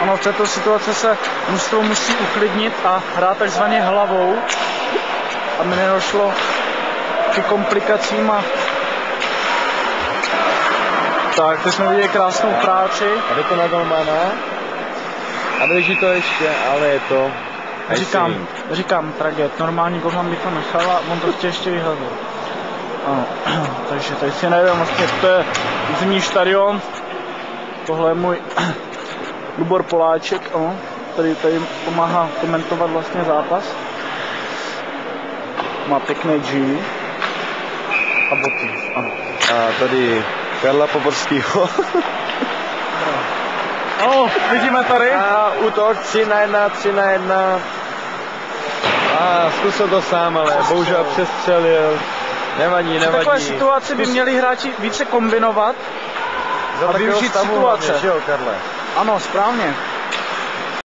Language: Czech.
Ano, v této situaci se mužstvo musí uklidnit a hrát takzvaně hlavou, aby nedošlo ke komplikacím. A tak, teď jsme viděli krásnou práci. A jde to na golmana. A drží to ještě, ale je to... Říkám, traget, normální golman by to nechal a on to chtěl ještě vyhazovat. Ano, takže tady si nevím, vlastně to je zimní stadion. Tohle je můj Lubor Poláček, který tady pomáhá komentovat vlastně zápas. Má pěkné džíny a boty. Ano. A tady Karla Poborskýho. Ano, vidíme tady. A útok 3-1. A zkusil to sám, ale bohužel přestřelil. Nevadí. V takové situaci by měli hráči více kombinovat a využít situace. Hlavně, že jo, Karle? Ano, správně.